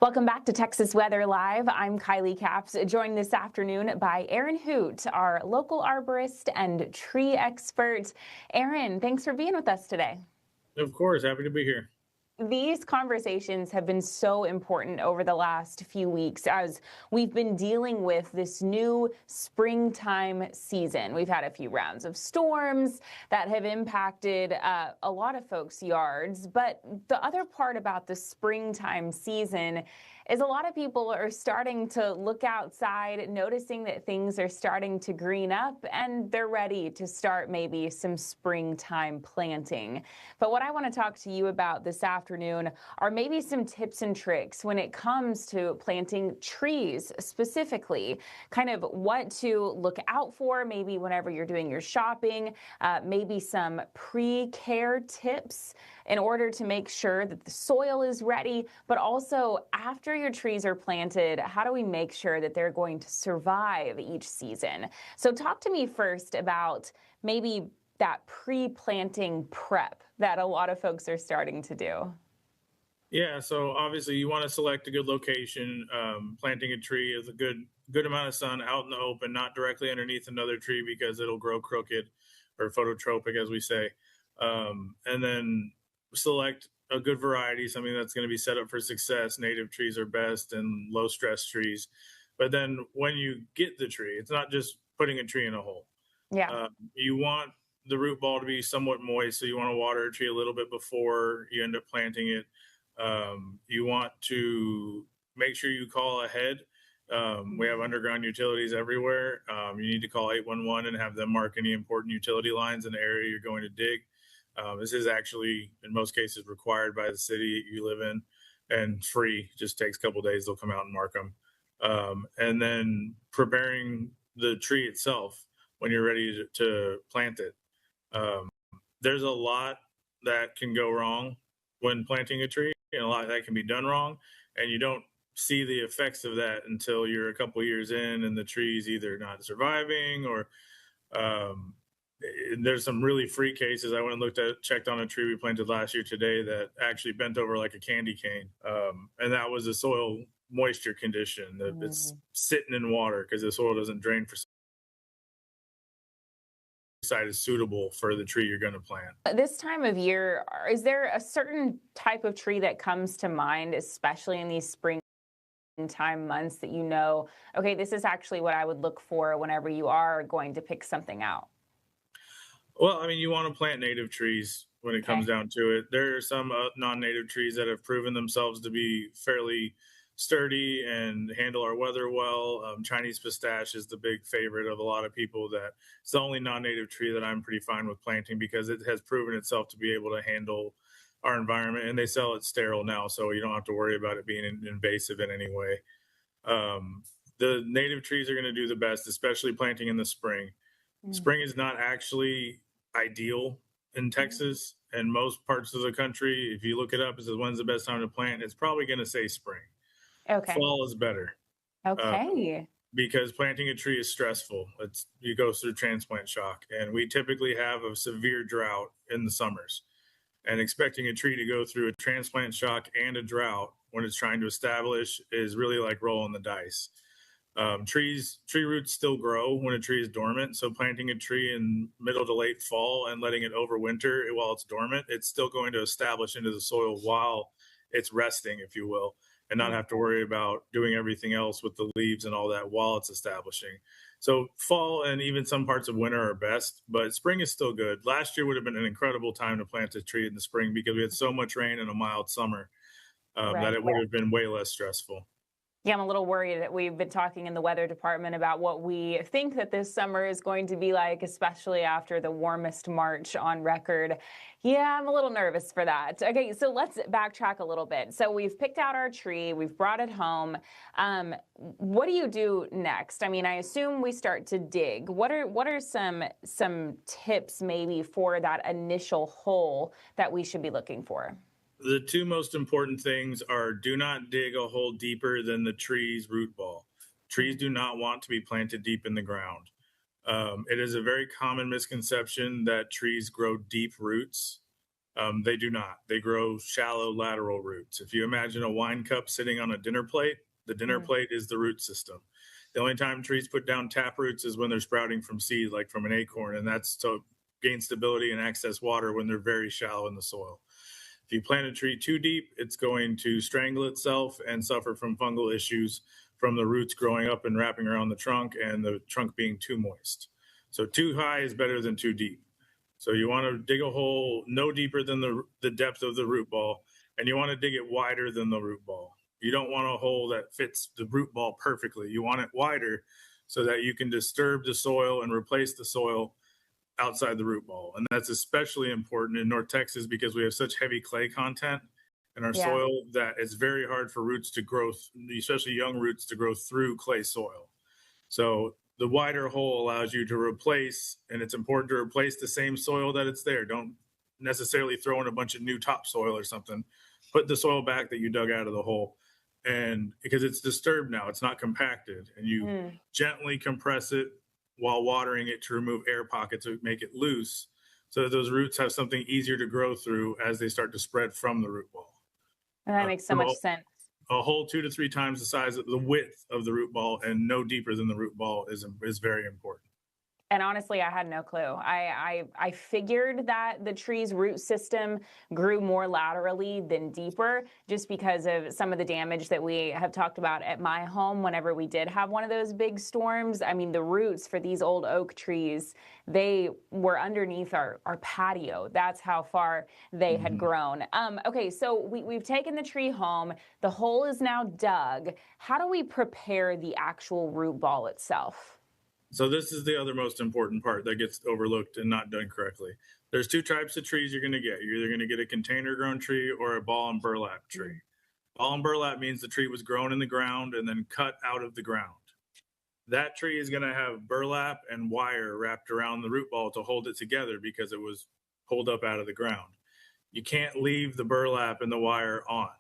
Welcome back to Texas Weather Live. I'm Kylie Capps, joined this afternoon by Aaron Hoot, our local arborist and tree expert. Aaron, thanks for being with us today. Of course, happy to be here. These conversations have been so important over the last few weeks as we've been dealing with this new springtime season. We've had a few rounds of storms that have impacted a lot of folks' yards. But the other part about the springtime season is a lot of people are starting to look outside, noticing that things are starting to green up, and they're ready to start maybe some springtime planting. But what I want to talk to you about this afternoon are maybe some tips and tricks when it comes to planting trees specifically, kind of what to look out for maybe whenever you're doing your shopping, maybe some pre-care tips in order to make sure that the soil is ready, but also after your trees are planted, how do we make sure that they're going to survive each season? So talk to me first about maybe that pre-planting prep that a lot of folks are starting to do. Yeah, so obviously you want to select a good location. Planting a tree is a good amount of sun out in the open, not directly underneath another tree because it'll grow crooked or phototropic, as we say. And then select a good variety, something that's going to be set up for success. Native trees are best and low stress trees. But then when you get the tree, it's not just putting a tree in a hole. Yeah. You want the root ball to be somewhat moist, so you want to water a tree a little bit before you end up planting it. You want to make sure you call ahead. We have underground utilities everywhere. You need to call 811 and have them mark any important utility lines in the area you're going to dig. This is actually, in most cases, required by the city you live in and free. Just takes a couple of days. They'll come out and mark them. And then preparing the tree itself when you're ready to plant it. There's a lot that can go wrong when planting a tree, and a lot that can be done wrong. And you don't see the effects of that until you're a couple of years in and the tree's either not surviving or there's some really freak cases. I went and checked on a tree we planted last year today that actually bent over like a candy cane. And that was a soil moisture condition. It's sitting in water because the soil doesn't drain for site is suitable for the tree you're going to plant. This time of year, is there a certain type of tree that comes to mind, especially in these springtime months, that you know, okay, this is actually what I would look for whenever you are going to pick something out? Well, I mean, you want to plant native trees when it comes down to it. There are some non-native trees that have proven themselves to be fairly sturdy and handle our weather well. Chinese pistache is the big favorite of a lot of people. It's the only non-native tree that I'm pretty fine with planting because it has proven itself to be able to handle our environment, and they sell it sterile now, so you don't have to worry about it being invasive in any way. The native trees are going to do the best, especially planting in the spring. Spring is not actually ideal in Texas and most parts of the country. If you look it up, it says when's the best time to plant, it's probably going to say spring. Okay. Fall is better. Okay. Because planting a tree is stressful. You go through transplant shock, and we typically have a severe drought in the summers. And expecting a tree to go through a transplant shock and a drought when it's trying to establish is really like rolling the dice. Tree roots still grow when a tree is dormant. So planting a tree in middle to late fall and letting it overwinter while it's dormant, it's still going to establish into the soil while it's resting, if you will, and not have to worry about doing everything else with the leaves and all that while it's establishing. So fall and even some parts of winter are best, but spring is still good. Last year would have been an incredible time to plant a tree in the spring because we had so much rain and a mild summer that it would have been way less stressful. Yeah, I'm a little worried that we've been talking in the weather department about what we think that this summer is going to be like, especially after the warmest March on record. Yeah, I'm a little nervous for that. Okay, so let's backtrack a little bit. So we've picked out our tree, we've brought it home. What do you do next? I mean, I assume we start to dig. What are some tips maybe for that initial hole that we should be looking for? The two most important things are do not dig a hole deeper than the tree's root ball. Trees do not want to be planted deep in the ground. It is a very common misconception that trees grow deep roots. They do not. They grow shallow lateral roots. If you imagine a wine cup sitting on a dinner plate, the dinner plate is the root system. The only time trees put down tap roots is when they're sprouting from seed, like from an acorn, and that's to gain stability and access water when they're very shallow in the soil. If you plant a tree too deep, it's going to strangle itself and suffer from fungal issues from the roots growing up and wrapping around the trunk and the trunk being too moist. So too high is better than too deep. So you want to dig a hole no deeper than the depth of the root ball, and you want to dig it wider than the root ball. You don't want a hole that fits the root ball perfectly. You want it wider so that you can disturb the soil and replace the soil outside the root ball. And that's especially important in North Texas because we have such heavy clay content in our soil that it's very hard for roots to grow, especially young roots, to grow through clay soil. So the wider hole allows you to replace, and it's important to replace the same soil that it's there. Don't necessarily throw in a bunch of new topsoil or something. Put the soil back that you dug out of the hole. And because it's disturbed now, it's not compacted, and you gently compress it while watering it to remove air pockets to make it loose so that those roots have something easier to grow through as they start to spread from the root ball. And that makes so much sense. A hole 2 to 3 times the size of the width of the root ball and no deeper than the root ball is very important. And honestly, I had no clue. I figured that the tree's root system grew more laterally than deeper just because of some of the damage that we have talked about at my home whenever we did have one of those big storms. I mean, the roots for these old oak trees, they were underneath our patio. That's how far they had grown. Okay, so we've taken the tree home. The hole is now dug. How do we prepare the actual root ball itself? So this is the other most important part that gets overlooked and not done correctly. There's 2 types of trees you're going to get. You're either going to get a container grown tree or a ball and burlap tree. Ball and burlap means the tree was grown in the ground and then cut out of the ground. That tree is going to have burlap and wire wrapped around the root ball to hold it together because it was pulled up out of the ground. You can't leave the burlap and the wire on.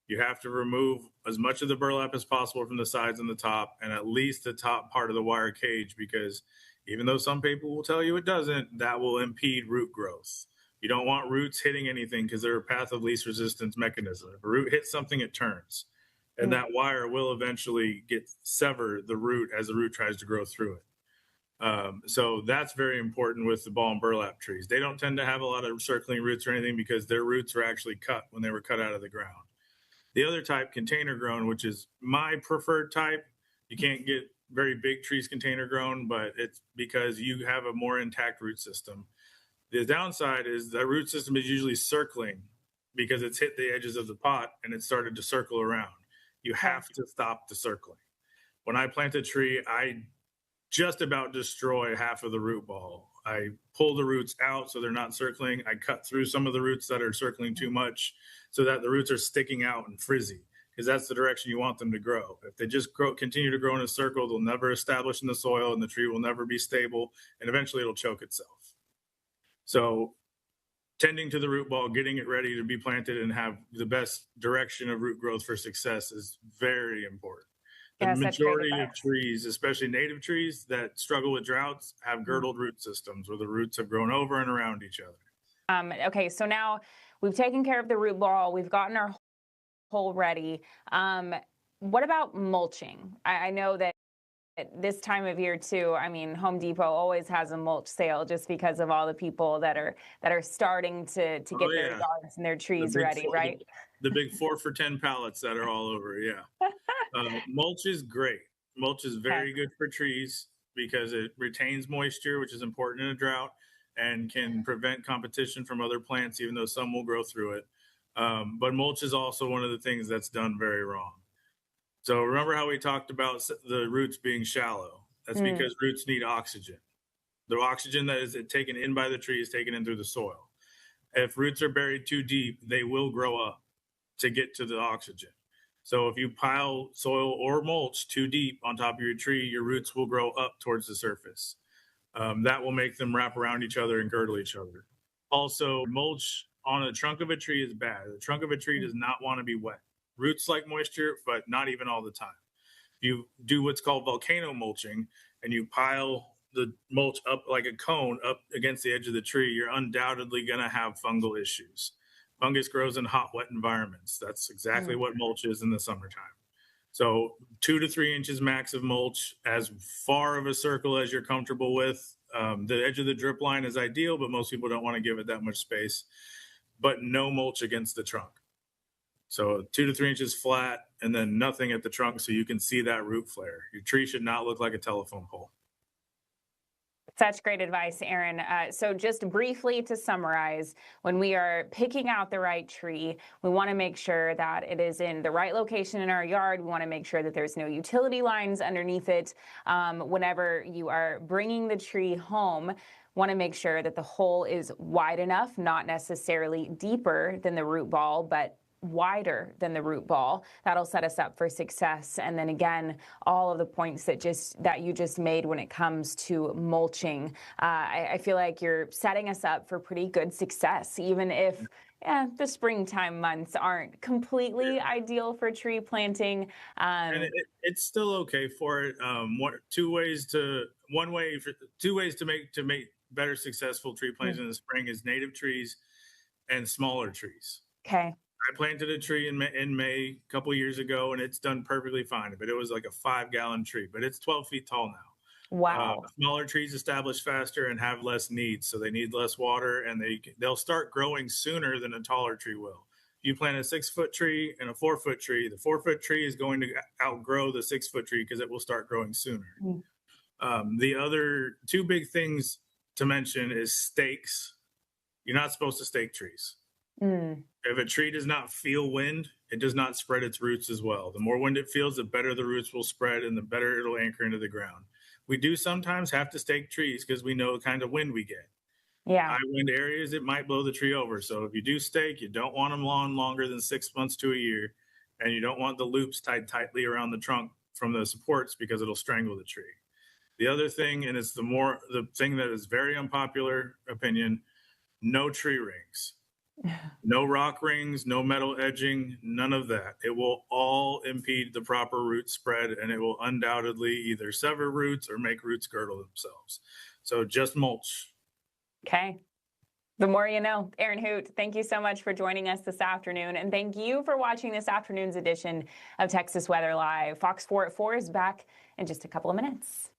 You have to remove as much of the burlap as possible from the sides and the top, and at least the top part of the wire cage, because even though some people will tell you it doesn't, that will impede root growth. You don't want roots hitting anything because they're a path of least resistance mechanism. If a root hits something, it turns. And that wire will eventually sever the root as the root tries to grow through it. So that's very important with the ball and burlap trees. They don't tend to have a lot of circling roots or anything because their roots are actually cut when they were cut out of the ground. The other type, container grown, which is my preferred type. You can't get very big trees container grown, but it's because you have a more intact root system. The downside is the root system is usually circling because it's hit the edges of the pot and it started to circle around. You have to stop the circling. When I plant a tree, I just about destroy half of the root ball. I pull the roots out so they're not circling. I cut through some of the roots that are circling too much so that the roots are sticking out and frizzy, because that's the direction you want them to grow. If they just continue to grow in a circle, they'll never establish in the soil and the tree will never be stable, and eventually it'll choke itself. So tending to the root ball, getting it ready to be planted and have the best direction of root growth for success is very important. The majority of trees, especially native trees that struggle with droughts, have girdled root systems where the roots have grown over and around each other. Okay, so now we've taken care of the root ball. We've gotten our hole ready. What about mulching? I know that at this time of year too, I mean, Home Depot always has a mulch sale just because of all the people that are starting to get their yards and their trees ready, right? The big 4 for $10 pallets that are all over, mulch is great. Mulch is very good for trees because it retains moisture, which is important in a drought, and can prevent competition from other plants, even though some will grow through it. But mulch is also one of the things that's done very wrong. So remember how we talked about the roots being shallow? That's because roots need oxygen. The oxygen that is taken in by the tree is taken in through the soil. If roots are buried too deep, they will grow up to get to the oxygen. So if you pile soil or mulch too deep on top of your tree, your roots will grow up towards the surface. That will make them wrap around each other and girdle each other. Also, mulch on a trunk of a tree is bad. The trunk of a tree does not want to be wet. Roots like moisture, but not even all the time. You do what's called volcano mulching, and you pile the mulch up like a cone up against the edge of the tree, you're undoubtedly going to have fungal issues. Fungus grows in hot, wet environments. That's exactly what mulch is in the summertime. So 2 to 3 inches max of mulch, as far of a circle as you're comfortable with. The edge of the drip line is ideal, but most people don't want to give it that much space. But no mulch against the trunk. So 2 to 3 inches flat, and then nothing at the trunk so you can see that root flare. Your tree should not look like a telephone pole. Such great advice, Aaron. So just briefly to summarize, when we are picking out the right tree, we want to make sure that it is in the right location in our yard. We want to make sure that there's no utility lines underneath it. Whenever you are bringing the tree home, want to make sure that the hole is wide enough, not necessarily deeper than the root ball, but wider than the root ball. That'll set us up for success. And then again, all of the points that you just made when it comes to mulching, I feel like you're setting us up for pretty good success, even if the springtime months aren't completely ideal for tree planting. And it's still okay for it. Two ways to make better successful tree plantings in the spring is native trees and smaller trees. Okay. I planted a tree in May a couple years ago, and it's done perfectly fine. But it was like a 5-gallon tree, but it's 12 feet tall now. Wow. Smaller trees establish faster and have less needs, so they need less water, and they'll start growing sooner than a taller tree will. You plant a 6-foot tree and a 4-foot tree. The 4-foot tree is going to outgrow the 6-foot tree because it will start growing sooner. The other two big things to mention is stakes. You're not supposed to stake trees. If a tree does not feel wind, it does not spread its roots as well. The more wind it feels, the better the roots will spread and the better it'll anchor into the ground. We do sometimes have to stake trees because we know the kind of wind we get. High wind areas, it might blow the tree over. So if you do stake, you don't want them longer than 6 months to a year. And you don't want the loops tied tightly around the trunk from the supports because it'll strangle the tree. The other thing, and it's the thing that is very unpopular opinion, no tree rings. No rock rings, no metal edging, none of that. It will all impede the proper root spread, and it will undoubtedly either sever roots or make roots girdle themselves. So just mulch. Okay. The more you know. Aaron Hoot, thank you so much for joining us this afternoon, and thank you for watching this afternoon's edition of Texas Weather Live. Fox 4 at 4 is back in just a couple of minutes.